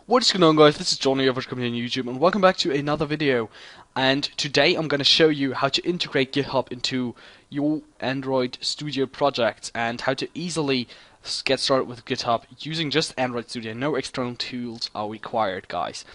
What is going on, guys? This is Johnny over on YouTube, and welcome back to another video. And today I'm going to show you how to integrate GitHub into your Android Studio projects and how to easily get started with GitHub using just Android Studio. No external tools are required, guys.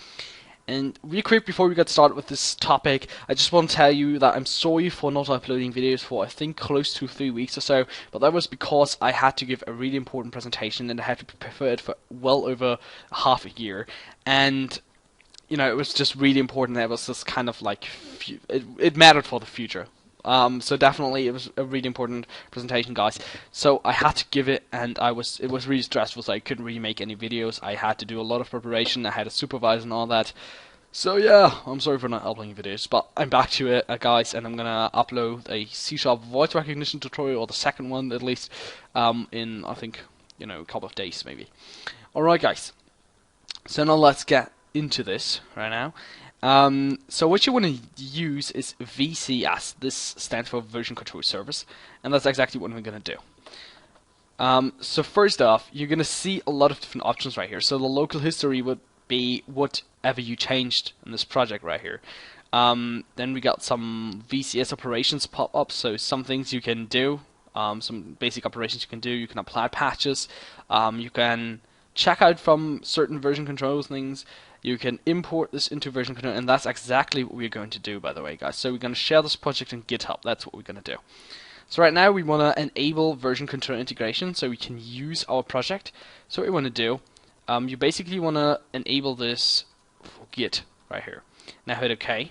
And real quick before we get started with this topic, I just want to tell you that I'm sorry for not uploading videos for I think close to 3 weeks or so, but that was because I had to give a really important presentation and I had to prepare for it for well over half a year. And you know, it was just really important. It was just kind of like it mattered for the future. So definitely it was a really important presentation, guys. So I had to give it, and it was really stressful, so I couldn't really make any videos. I had to do a lot of preparation. I had a supervisor and all that. So yeah, I'm sorry for not uploading videos, but I'm back to it, guys, and I'm gonna upload a C# voice recognition tutorial, or the second one at least, in I think a couple of days maybe. All right, guys. So now let's get into this right now. So what you want to use is VCS. This stands for Version Control Service, and that's exactly what we're going to do. So first off, you're going to see a lot of different options right here. So the local history would be whatever you changed in this project right here. Then we got some VCS operations pop up, so some things you can do, some basic operations you can do. You can apply patches, you can check out from certain version control things. You can import this into version control, and that's exactly what we're going to do, by the way, guys. So we're going to share this project in GitHub. That's what we're going to do. So right now we want to enable version control integration so we can use our project. So what we want to do, you basically want to enable this for Git right here. Now hit OK.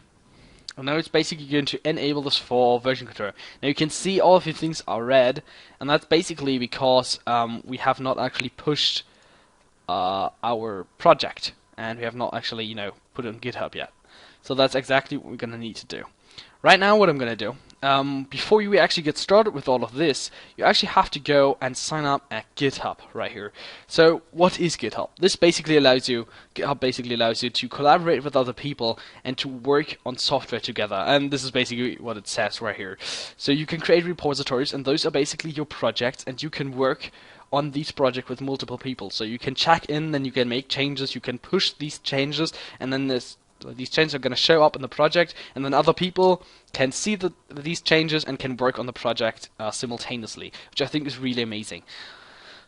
And now it's basically going to enable this for version control. Now you can see all of the things are red, and that's basically because we have not actually pushed our project, and we have not actually, put it on GitHub yet. So that's exactly what we're going to need to do. Right now, what I'm going to do, before you actually get started with all of this, you actually have to go and sign up at GitHub right here. So what is GitHub? GitHub basically allows you to collaborate with other people and to work on software together. And this is basically what it says right here. So you can create repositories, and those are basically your projects, and you can work on these projects with multiple people. So you can check in, then you can make changes, you can push these changes, and then these changes are going to show up in the project, and then other people can see these changes and can work on the project simultaneously, which I think is really amazing.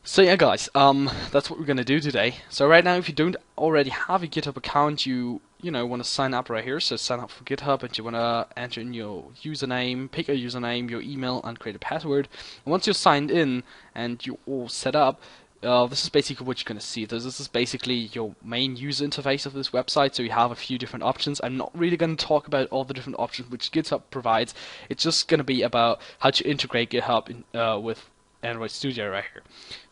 So yeah, guys, that's what we're going to do today. So right now, if you don't already have a GitHub account, you want to sign up right here. So sign up for GitHub, and you want to enter in your username, pick a username, your email, and create a password. And once you're signed in and you're all set up, this is basically what you're going to see. This is basically your main user interface of this website. So you have a few different options. I'm not really going to talk about all the different options which GitHub provides. It's just going to be about how to integrate GitHub with Android Studio right here.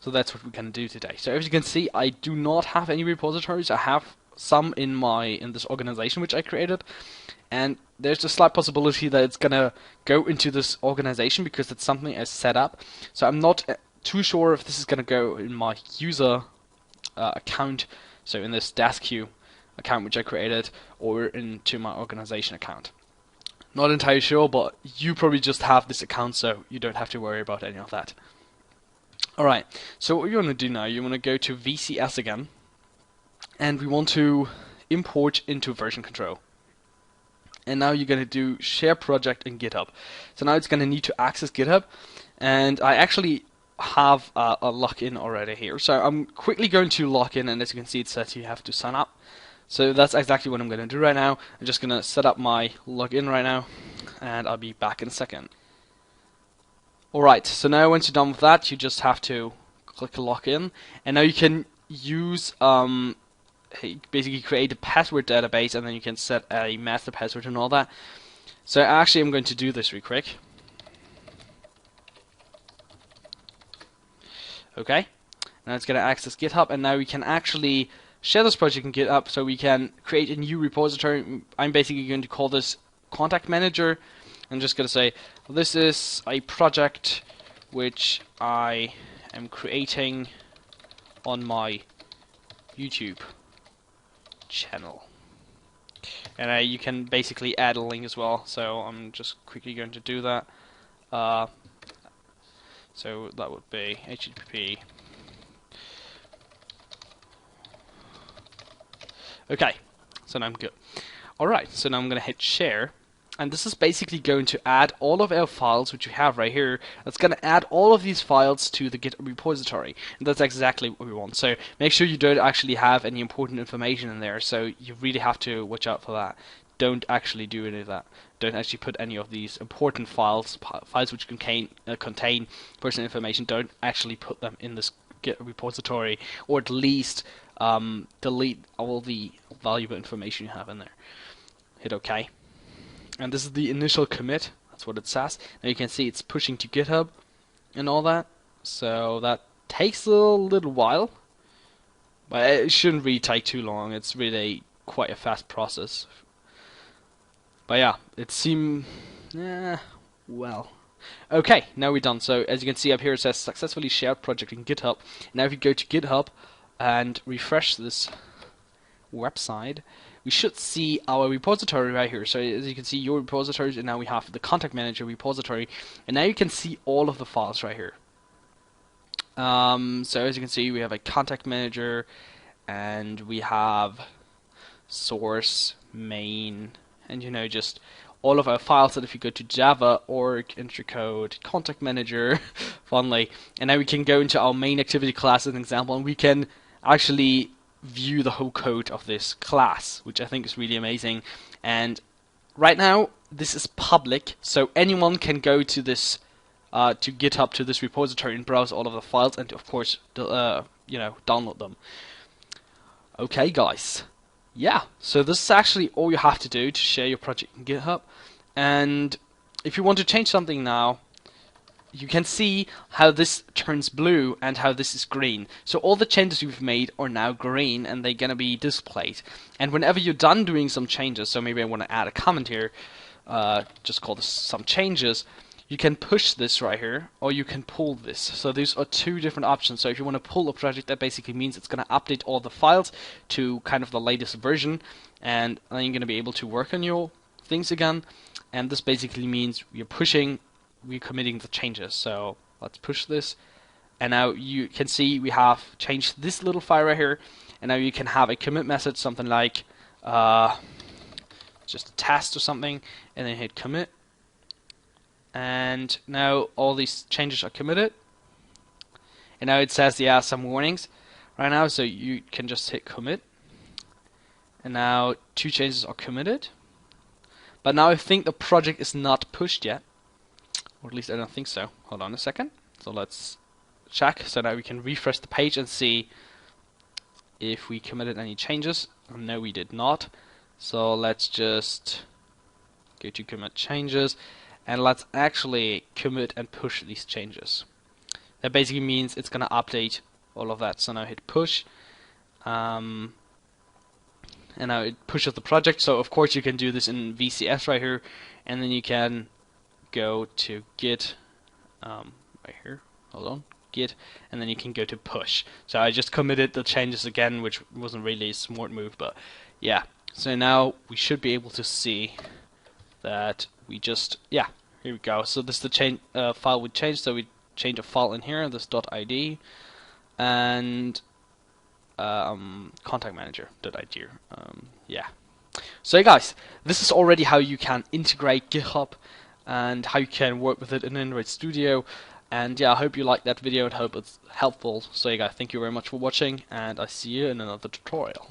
So that's what we're going to do today. So as you can see, I do not have any repositories. I have some in this organization which I created, and there's a slight possibility that it's gonna go into this organization because it's something I set up. So I'm not too sure if this is gonna go in my user account, so in this DaskQ account which I created, or into my organization account. Not entirely sure, but you probably just have this account, so you don't have to worry about any of that. Alright, so what you want to do now, you want to go to VCS again, and we want to import into version control. And now you're going to do share project in GitHub. So now it's going to need to access GitHub, and I actually have a login already here. So I'm quickly going to log in, and as you can see it says you have to sign up. So that's exactly what I'm going to do right now. I'm just going to set up my login right now, and I'll be back in a second. Alright, so now once you're done with that, you just have to click login, and now you can use basically create a password database, and then you can set a master password and all that. So actually I'm going to do this real quick. Okay, now it's going to access GitHub, and now we can actually share this project in GitHub, so we can create a new repository. I'm basically going to call this contact manager. I'm just going to say, this is a project which I am creating on my YouTube channel. And you can basically add a link as well, so I'm just quickly going to do that. So that would be HTTP Okay, so now I'm good. Alright, so now I'm going to hit share. And this is basically going to add all of our files, which we have right here. It's going to add all of these files to the GitHub repository. And that's exactly what we want. So make sure you don't actually have any important information in there. So you really have to watch out for that. Don't actually do any of that. Don't actually put any of these important files which contain personal information. Don't actually put them in this GitHub repository, or at least delete all the valuable information you have in there. Hit OK. And this is the initial commit. That's what it says. Now you can see it's pushing to GitHub and all that. So that takes a little while, but it shouldn't really take too long. It's really quite a fast process. But yeah, it seemed well. Okay, now we're done. So as you can see up here, it says successfully shared project in GitHub. Now if you go to GitHub and refresh this website, we should see our repository right here. So as you can see, your repositories, and now we have the contact manager repository, and now you can see all of the files right here. So as you can see, we have a contact manager, and we have source, main, and just all of our files. That if you go to Java, org, entry code, contact manager, finally, and now we can go into our main activity class as an example, and we can actually view the whole code of this class, which I think is really amazing. And right now this is public, so anyone can go to this to GitHub, to this repository, and browse all of the files, and of course download them. Okay guys, yeah, so this is actually all you have to do to share your project in GitHub. And if you want to change something now, you can see how this turns blue and how this is green. So all the changes you've made are now green, and they're gonna be displayed. And whenever you're done doing some changes, so maybe I want to add a comment here, just call this some changes, you can push this right here, or you can pull this. So these are two different options. So if you want to pull a project, that basically means it's going to update all the files to kind of the latest version, and then you're going to be able to work on your things again. And this basically means we're committing the changes. So let's push this, and now you can see we have changed this little file right here, and now you can have a commit message, something like just a test or something, and then hit commit, and now all these changes are committed, and now it says some warnings right now, so you can just hit commit, and now 2 changes are committed. But now I think the project is not pushed yet, or at least I don't think so. Hold on a second. So let's check. So now we can refresh the page and see if we committed any changes. No, we did not. So let's just go to commit changes, and let's actually commit and push these changes. That basically means it's going to update all of that. So now hit push. And now it pushes the project. So of course you can do this in VCS right here, and then you can go to Git right here, hold on, Git, and then you can go to push. So I just committed the changes again, which wasn't really a smart move, but yeah. So now we should be able to see that we just, here we go. So this is the file we changed. So we changed a file in here, this .id, and contact manager.id. So hey guys, this is already how you can integrate GitHub and how you can work with it in Android Studio. And I hope you liked that video and hope it's helpful. So hey guys, thank you very much for watching, and I see you in another tutorial.